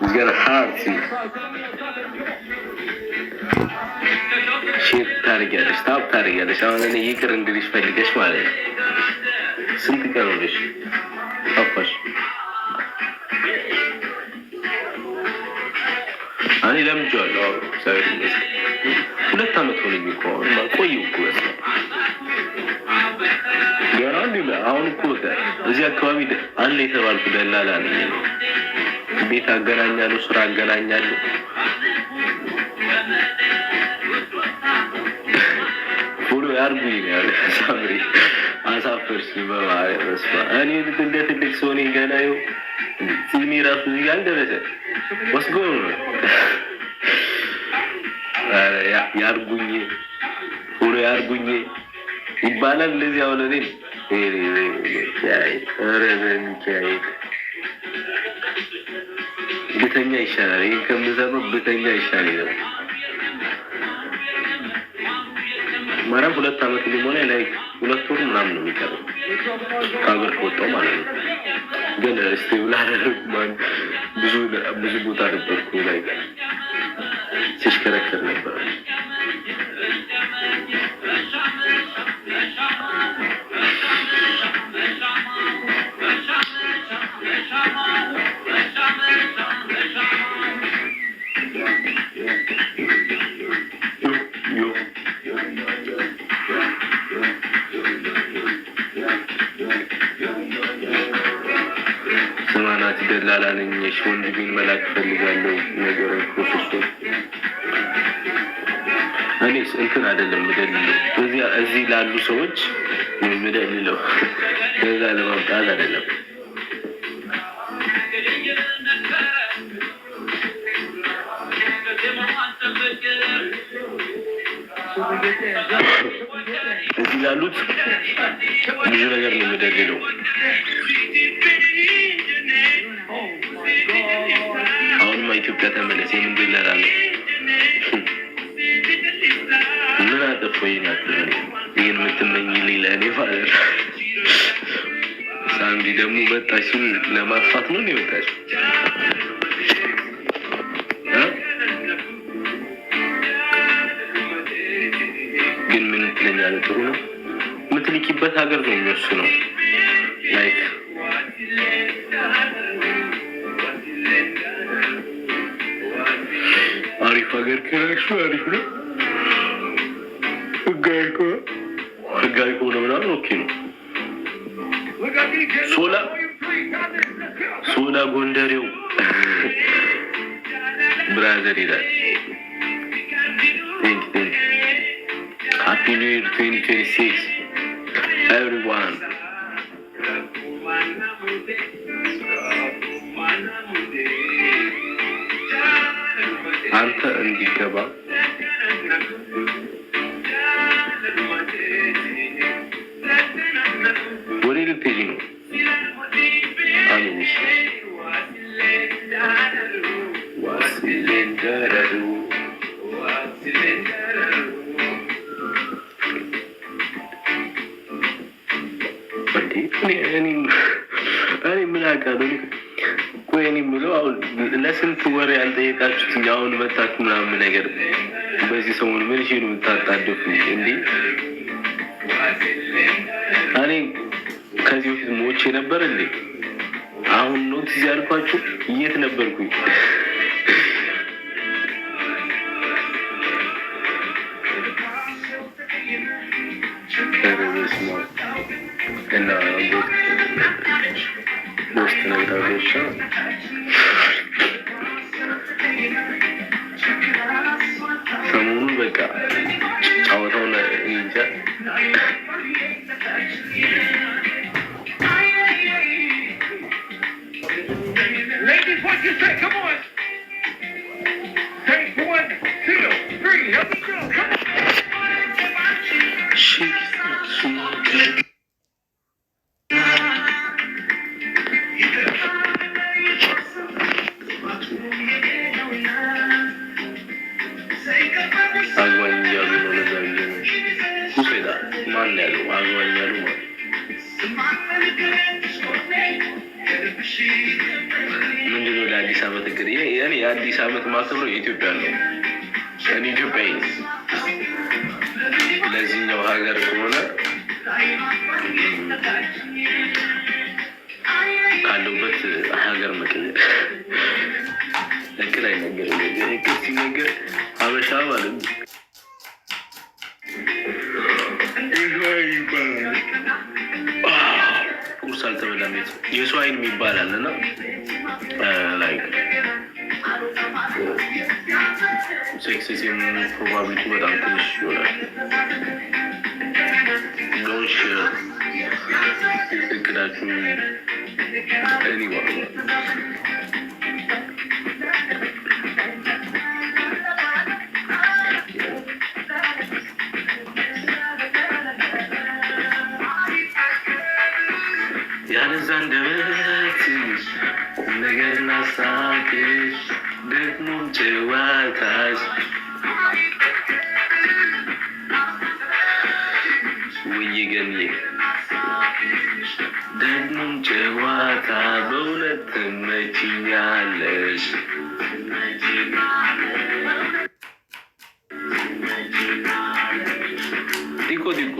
It's gonna hurt you. ሼር ታደርጊያለሽ፣ ታብ ታደርጊያለሽ። አሁን እኔ ይቅር እንግዲህ ፈልገሽ ማለት ነው። ስንት ቀን ሆነሽ ጠፋሽ? እኔ ለምጄዋለሁ። እግዚአብሔር ይመስገን 2 ዓመት ሆነኝ እኮ ቆየሁ እኮ ገና እንዲህ አሁን እኮ እዚህ አካባቢ አለ የተባልኩ ደላላ ነኝ። ቤት አገናኛለሁ፣ ስራ አገናኛለሁ። ሁሉ ያርጉኝ ያለ ሳምሪ አሳፈርሽ በማለት መስፋ እኔ እንደ ትልቅ ሰው ነኝ። ገና ይኸው ሲሚ ራሱ እዚህ አልደረሰ ወስጎ ያርጉኝ ሁሉ ያርጉኝ ይባላል። እንደዚህ አሁን እኔ ብተኛ ይሻላል። ይሄን ከምሰማ ብተኛ ይሻላል። ማራም 2 ዓመት ሊሞላ ላይ 2 ወር ምናምን ነው የሚቀረው ከሀገር ከወጣሁ ማለት ነው። ግን ስቴብል አይደለም። ብዙ ቦታ ነበርኩ ላይ ሲሽከረከር ነበር። ስማናት ደላላ ነኝ። ወንድሜን መላክ ፈልጋለሁ። ነገር ፕሮፌሰር እኔስ እንትን አይደለም ምደልለው እዚህ ላሉ ሰዎች ምደልለው ከዛ ለማምጣት አይደለም። እዚህ ላሉት ብዙ ነገር ነው ምደልለው። አሁንማ ኢትዮጵያ ተመለስ። የምን ደላላ ነው? ምን አጠፋኝ ናት ይህን የምትመኝልኝ ለእኔ ፋዘር። ሳምዲ ደግሞ መጣች። እሱን ለማጥፋት ነው የወጣች። ግን ምን ትለኛለህ? ጥሩ ነው የምትልኪበት ሀገር ነው የሚወስነው። ላይክ አሪፍ ሀገር ከራሱ አሪፍ ነው። ህጋዊ ከሆነ ምናምን ኦኬ ነው። ሶላ ጎንደሬው ብራዘር ይላል። Happy New Year 2026 everyone. አንተ እንዲገባ ወደ ልትሄጂ ነው? አሚንሽ ዋሲሌንደሩ እኔ ምን አውቃለሁ? ቆይ እኔ የምለው አሁን ለስንት ወር ያልጠየቃችሁት አሁን መታችሁ ምናምን ነገር በዚህ ሰሞን ምን ነው የምታጣደፉ እንዴ? እኔ ከዚህ በፊት ሞቼ ነበር እንዴ? አሁን ነው ትዝ ያልኳችሁ? የት ነበርኩኝ? እና ውስጥ ነገሮች ሰሞኑን በቃ ጫወታውን እንጃ ምንድነው የአዲስ ዓመት እቅድ እኔ የአዲስ ዓመት ማክብረው የኢትዮጵያ ነው። እኔ ኢትዮጵያዊ ለዚህኛው ሀገር ከሆነ ካለሁበት ሀገር መቀየር እቅድ አይነገርም። እቅድ ሲነገር ሀበሻ ማለት ነው። ቁርስ አልተበላም። የሰው አይን የሚባላል እና ላይክ ሴክስ ፕሮባቢሊቲ በጣም ትንሽ ይሆናል። ሎንሽ እቅዳችሁ እኔ ያለዛ እንደበትሽ ቁም ነገር ናሳቅሽ ደግሞ ጨዋታሽ ውይ ገኔ ደግሞም ጨዋታ በእውነት ትመችኛለሽ። ዲኮ ዲኮ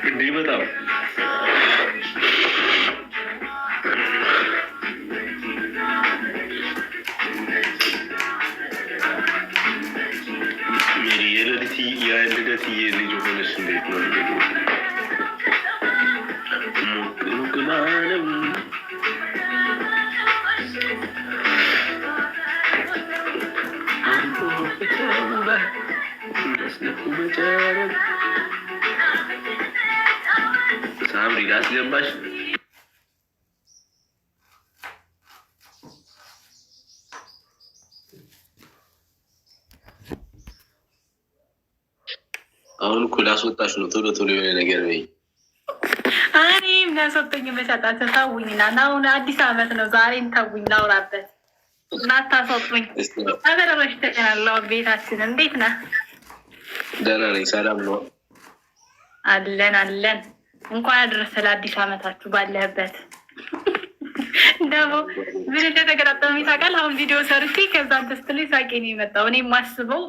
እንዲህ በጣም የልደትዬ ልጅ ሆነች። እንዴት ነው ሙቅማለም ሳምሪ ላስገባሽ አሁን እኮ ላስወጣሽ ነው። ቶሎ ቶሎ የሆነ ነገር በይ። እኔ የሚያስወጡኝ መሸጣቸው ታውኝና አሁን አዲስ ዓመት ነው ዛሬን ታውኝ ላውራበት እና አታስወጡኝ። አበረሮች ተጨናለው። ቤታችን እንዴት ነህ? ደህና ነኝ። ሰላም ነው አለን አለን። እንኳን ያደረሰ ለአዲስ ዓመታችሁ ባለህበት። ደግሞ ምን እንደተገጣጠመኝ ታውቃለህ? አሁን ቪዲዮ ሰርቼ ከዛ አንተ ስትለኝ ሳቄ ነው የመጣው። እኔ የማስበው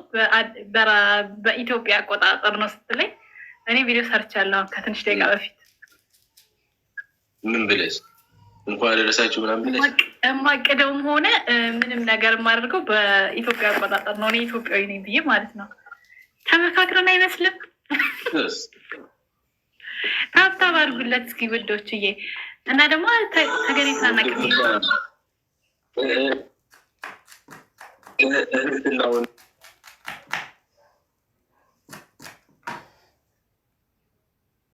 በኢትዮጵያ አቆጣጠር ነው ስትለኝ እኔ ቪዲዮ ሰርቻለሁ ከትንሽ ደቂቃ በፊት። ምን ብለሽ እንኳን ያደረሳችሁ ምናምን ብለሽ የማቅደውም ሆነ ምንም ነገር የማደርገው በኢትዮጵያ አቆጣጠር ነው። እኔ ኢትዮጵያዊ ነኝ ብዬ ማለት ነው። ተመካክረን አይመስልም? ታብታብ አድርጉለት እስኪ ውዶችዬ። እና ደግሞ ተገኔታናቅ እህትና